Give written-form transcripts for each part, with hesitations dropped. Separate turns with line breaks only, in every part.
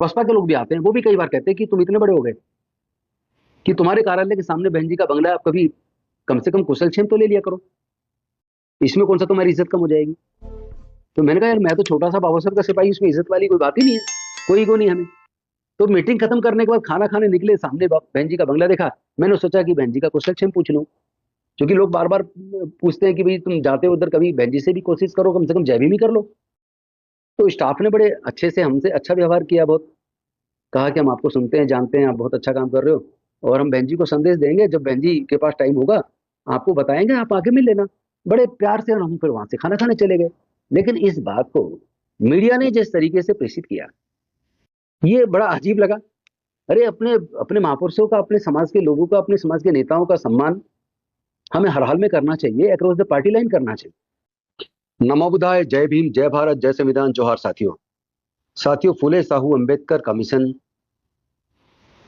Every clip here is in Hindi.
बसपा के लोग भी आते हैं, वो भी कई बार कहते हैं कि तुम इतने बड़े हो गए कि तुम्हारे कार्यालय के सामने बहन जी का बंगला है, आप कभी कम से कम कुशल क्षेम तो ले लिया करो, इसमें कौन सा तुम्हारी इज्जत कम हो जाएगी। तो मैंने कहा यार मैं तो छोटा सा बाबा साहब का सिपाही, इसमें इज्जत वाली कोई बात ही नहीं है, कोई ईगो नहीं हमें। तो मीटिंग खत्म करने के बाद खाना खाने निकले, सामने बहन जी का बंगला देखा, मैंने सोचा कि बहन जी का कुशल क्षेम पूछ लूं, क्योंकि लोग बार बार पूछते हैं कि भाई तुम जाते हो उधर, कभी बहन जी से भी कोशिश करो, कम से कम जय भी कर लो। तो स्टाफ ने बड़े अच्छे से हमसे अच्छा व्यवहार किया, बहुत कहा कि हम आपको सुनते हैं, जानते हैं, आप बहुत अच्छा काम कर रहे हो और हम बहन जी को संदेश देंगे, जब बहन जी के पास टाइम होगा आपको बताएंगे, आप आके मिल लेना। बड़े प्यार से हम फिर वहां से खाना खाने चले गए। लेकिन इस बात को मीडिया ने जिस तरीके से प्रेषित किया, ये बड़ा अजीब लगा। अरे अपने अपने महापुरुषों का, अपने समाज के लोगों का, अपने समाज के नेताओं का सम्मान हमें हर हाल में करना चाहिए, अक्रॉस द पार्टी लाइन करना चाहिए। नमो बुद्धाय, जय भीम, जय भारत, जय संविधान, जोहार साथियों। साथियों, फुले साहू अंबेडकर का मिशन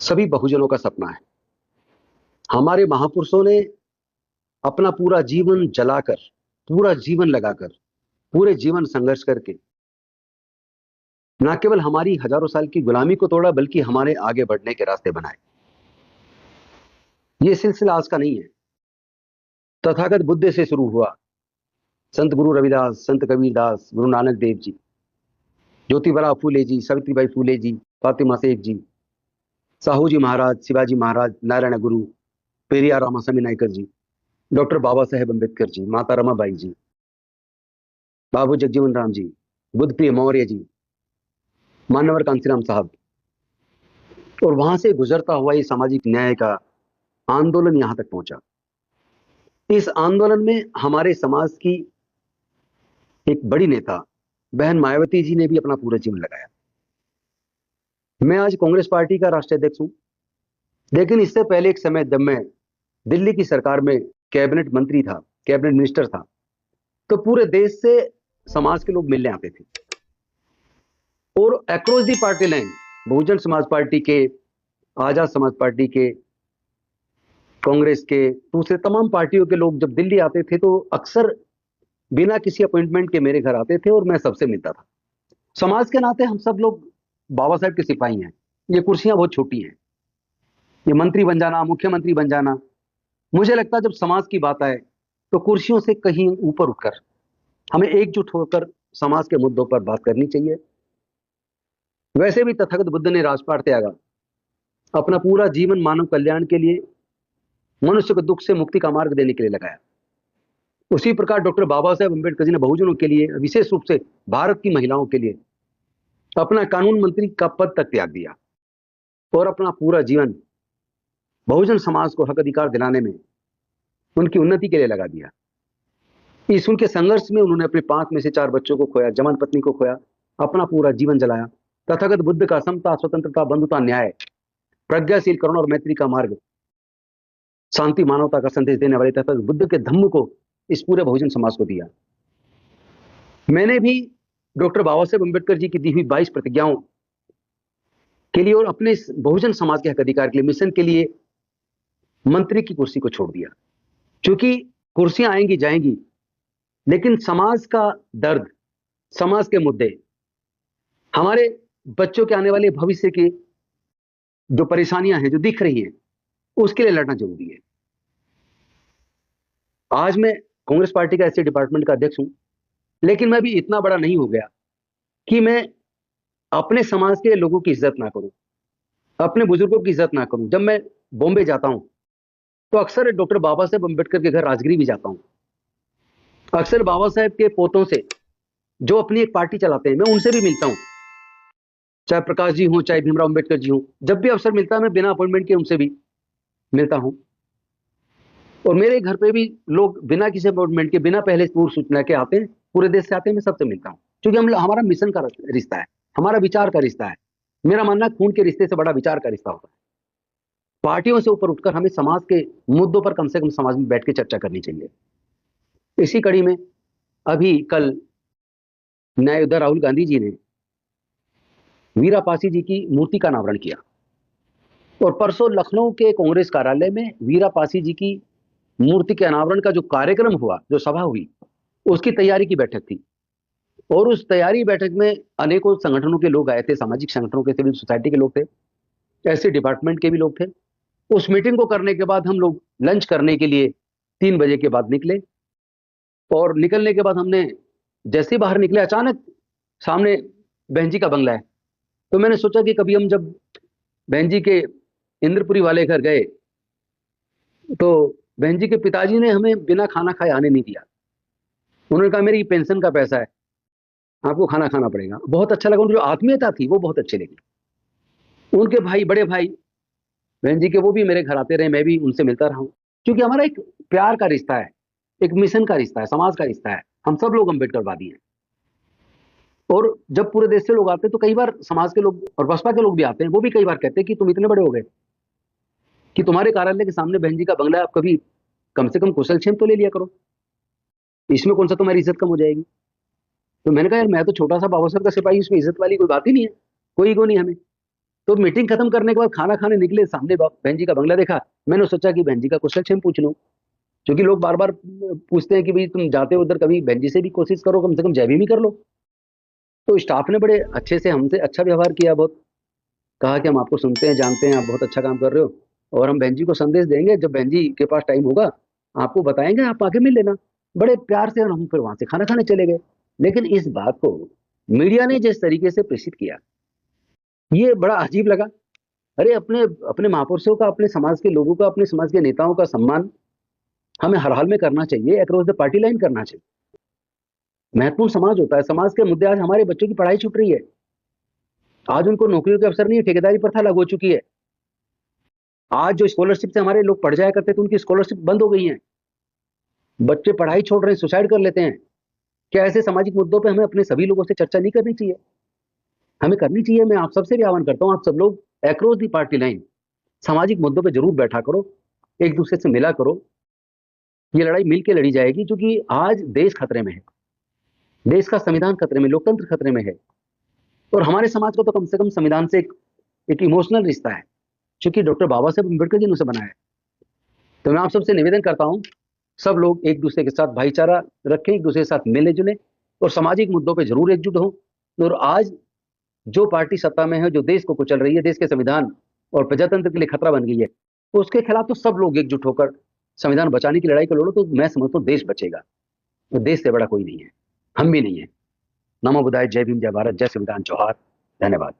सभी बहुजनों का सपना है। हमारे महापुरुषों ने अपना पूरा जीवन जलाकर, पूरा जीवन लगाकर, पूरे जीवन संघर्ष करके न केवल हमारी हजारों साल की गुलामी को तोड़ा, बल्कि हमारे आगे बढ़ने के रास्ते बनाए। यह सिलसिला आज का नहीं है, तथागत बुद्ध से शुरू हुआ। संत गुरु रविदास, संत कबीरदास, गुरु नानक देव जी, ज्योतिबा फूले जी, सावित्रीबाई फूले जी, फातिमा शेख जी, साहू जी महाराज, शिवाजी महाराज, नारायण गुरु, पेरियार रामास्वामी नायकर जी, डॉक्टर बाबा साहेब अम्बेडकर जी, माता रमाबाई जी, बाबू जगजीवन राम जी, बुद्ध प्रिय मौर्य जी, मानवर कांसीराम साहब, और वहां से गुजरता हुआ ये सामाजिक न्याय का आंदोलन यहां तक पहुंचा। इस आंदोलन में हमारे समाज की एक बड़ी नेता बहन मायावती जी ने भी अपना पूरा जीवन लगाया। मैं आज कांग्रेस पार्टी का राष्ट्रीय अध्यक्ष हूं, लेकिन इससे पहले एक समय जब मैं दिल्ली की सरकार में कैबिनेट मंत्री था, कैबिनेट मिनिस्टर था, तो पूरे देश से समाज के लोग मिलने आते थे और across the party line, Bahujan Samaj party के, आजाद समाज पार्टी के, कांग्रेस के, दूसरे तमाम पार्टियों के लोग जब दिल्ली आते थे तो अक्सर बिना किसी अपॉइंटमेंट के मेरे घर आते थे और मैं सबसे मिलता था। समाज के नाते हम सब लोग बाबा साहेब के सिपाही हैं। ये कुर्सियां बहुत छोटी हैं, ये मंत्री बन जाना, मुख्यमंत्री बन जाना, मुझे लगता है जब समाज की बात आए तो कुर्सियों से कहीं ऊपर उठकर हमें एकजुट होकर समाज के मुद्दों पर बात करनी चाहिए। वैसे भी तथागत बुद्ध ने राजपाट त्यागा, अपना पूरा जीवन मानव कल्याण के लिए, मनुष्य को दुख से मुक्ति का मार्ग देने के लिए लगाया। उसी प्रकार डॉक्टर बाबा साहेब अम्बेडकर जी ने बहुजनों के लिए, विशेष रूप से भारत की महिलाओं के लिए अपना कानून मंत्री का पद तक त्याग दिया और अपना पूरा जीवन बहुजन समाज को हक अधिकार दिलाने में, उनकी उन्नति के लिए लगा दिया। इस उनके संघर्ष में उन्होंने अपने 5 में से 4 बच्चों को खोया, जवान पत्नी को खोया, अपना पूरा जीवन जलाया। तथागत बुद्ध का समता, स्वतंत्रता, बंधुता, न्याय, प्रज्ञाशील, करुणा और मैत्री का मार्ग, शांति, मानवता का संदेश देने वाले तथागत बुद्ध के धम्म को इस पूरे बहुजन समाज को दिया। मैंने भी डॉक्टर बाबा साहेब अम्बेडकर जी की दी हुई 22 प्रतिज्ञाओं के लिए और अपने बहुजन समाज के हक अधिकार के लिए, मिशन के लिए मंत्री की कुर्सी को छोड़ दिया। क्योंकि कुर्सियां आएंगी जाएंगी, लेकिन समाज का दर्द, समाज के मुद्दे, हमारे बच्चों के आने वाले भविष्य की जो परेशानियां हैं, जो दिख रही हैं, उसके लिए लड़ना जरूरी है। आज मैं कांग्रेस पार्टी का ऐसे डिपार्टमेंट का अध्यक्ष हूं, लेकिन मैं भी इतना बड़ा नहीं हो गया कि मैं अपने समाज के लोगों की इज्जत ना करूं, अपने बुजुर्गों की इज्जत ना करूं। जब मैं बॉम्बे जाता हूं तो अक्सर डॉक्टर बाबा साहेब अम्बेडकर के घर राजगिरी भी जाता हूं। अक्सर बाबा साहेब के पोतों से, जो अपनी एक पार्टी चलाते हैं, मैं उनसे भी मिलता हूं, चाहे प्रकाश जी हो, चाहे भीमराव अम्बेडकर जी हो। जब भी अवसर मिलता है मैं बिना अपॉइंटमेंट के उनसे भी मिलता हूं। और मेरे घर पे भी लोग बिना किसी अपॉइंटमेंट के, बिना पहले पूर्व सूचना के आते हैं, पूरे देश से आते हैं, मैं सबसे मिलता हूं। क्योंकि हमारा मिशन का रिश्ता है, हमारा विचार का रिश्ता है। मेरा मानना है खून के रिश्ते से बड़ा विचार का रिश्ता होता है। पार्टियों से ऊपर उठकर हमें समाज के मुद्दों पर कम से कम समाज में बैठ के चर्चा करनी चाहिए। इसी कड़ी में अभी कल न्यायोदय राहुल गांधी जी ने वीरा पासी जी की मूर्ति का अनावरण किया और परसों लखनऊ के कांग्रेस कार्यालय में वीरा पासी जी की मूर्ति के अनावरण का जो कार्यक्रम हुआ, जो सभा हुई, उसकी तैयारी की बैठक थी। और उस तैयारी बैठक में अनेकों संगठनों के लोग आए थे, सामाजिक संगठनों के, सिविल सोसाइटी के लोग थे, ऐसे डिपार्टमेंट के भी लोग थे। उस मीटिंग को करने के बाद हम लोग लंच करने के लिए 3 बजे के बाद निकले, और निकलने के बाद हमने जैसे ही बाहर निकले, अचानक सामने बहन जी का बंगला है। तो मैंने सोचा कि कभी हम जब बहन जी के इंद्रपुरी वाले घर गए तो बहन जी के पिताजी ने हमें बिना खाना खाए आने नहीं दिया। उन्होंने कहा मेरी पेंशन का पैसा है, आपको खाना खाना पड़ेगा। बहुत अच्छा लगा, उनकी जो आत्मीयता थी वो बहुत अच्छी लगी। उनके भाई, बड़े भाई बहन जी के, वो भी मेरे घर आते रहे, मैं भी उनसे मिलता रहा हूं, क्योंकि हमारा एक प्यार का रिश्ता है, एक मिशन का रिश्ता है, समाज का रिश्ता है। हम सब लोग अम्बेडकरवादी हैं। और जब पूरे देश से लोग आते हैं तो कई बार समाज के लोग और बसपा के लोग भी आते हैं, वो भी कई बार कहते हैं कि तुम इतने बड़े हो गए कि तुम्हारे कार्यालय के सामने बहन जी का बंगला है, आप कभी कम से कम कुशल क्षेम तो ले लिया करो, इसमें कौन सा तुम्हारी इज्जत कम हो जाएगी। तो मैंने कहा यार, मैं तो छोटा सा बाबा साहब का सिपाही, इसमें इज्जत वाली कोई बात ही नहीं है, कोई ईगो नहीं हमें। तो मीटिंग खत्म करने के बाद खाना खाने निकले, सामने बहन जी का बंगला देखा। मैंने सोचा कि बहन जी का कुशल क्षेम पूछ लूं, क्योंकि लोग बार बार पूछते हैं कि भाई तुम जाते हो उधर, कभी बहन जी से भी कोशिश करो, कम से कम जय भी कर लो। तो स्टाफ ने बड़े अच्छे से हमसे अच्छा व्यवहार किया, बहुत कहा कि हम आपको सुनते हैं, जानते हैं, आप बहुत अच्छा काम कर रहे हो, और हम बहन जी को संदेश देंगे, जब बहन जी के पास टाइम होगा आपको बताएंगे, आप आके मिल लेना। बड़े प्यार से हम फिर वहां से खाना खाने चले गए। लेकिन इस बात को मीडिया ने जिस तरीके से प्रेषित किया, ये बड़ा अजीब लगा। अरे अपने अपने महापुरुषों का, अपने समाज के लोगों का, अपने समाज के नेताओं का सम्मान हमें हर हाल में करना चाहिए, अक्रॉस द पार्टी लाइन करना चाहिए। महत्वपूर्ण समाज होता है, समाज के मुद्दे। आज हमारे बच्चों की पढ़ाई छूट रही है, आज उनको नौकरियों के अवसर नहीं है, ठेकेदारी प्रथा लागू हो चुकी है। आज जो स्कॉलरशिप से हमारे लोग पढ़ जाया करते थे, उनकी स्कॉलरशिप बंद हो गई है। बच्चे पढ़ाई छोड़ रहे हैं, सुसाइड कर लेते हैं। क्या ऐसे सामाजिक मुद्दों पे हमें अपने सभी लोगों से चर्चा नहीं करनी चाहिए? हमें करनी चाहिए। मैं आप सबसे भी आह्वान करता हूं, आप सब लोग अक्रॉस दी पार्टी लाइन सामाजिक मुद्दों पे जरूर बैठा करो, एक दूसरे से मिला करो। ये लड़ाई मिल के लड़ी जाएगी, क्योंकि आज देश खतरे में है, देश का संविधान खतरे में, लोकतंत्र खतरे में है। और हमारे समाज को तो कम से कम संविधान से एक इमोशनल रिश्ता है, क्योंकि डॉक्टर बाबा साहेब अम्बेडकर जी ने उसे बनाया है। तो मैं आप सबसे निवेदन करता हूं, सब लोग एक दूसरे के साथ भाईचारा रखें, एक दूसरे के साथ मिले जुले, और सामाजिक मुद्दों पे जरूर एकजुट हों। और आज जो पार्टी सत्ता में है, जो देश को कुचल रही है, देश के संविधान और प्रजातंत्र के लिए खतरा बन गई है, तो उसके खिलाफ तो सब लोग एकजुट होकर संविधान बचाने की लड़ाई को लड़ो, तो मैं समझता हूँ देश बचेगा। और देश से बड़ा कोई नहीं है, हम भी नहीं है। नमो बुद्धाय, जय भीम, जय भारत, जय संविधान, जोहार, धन्यवाद।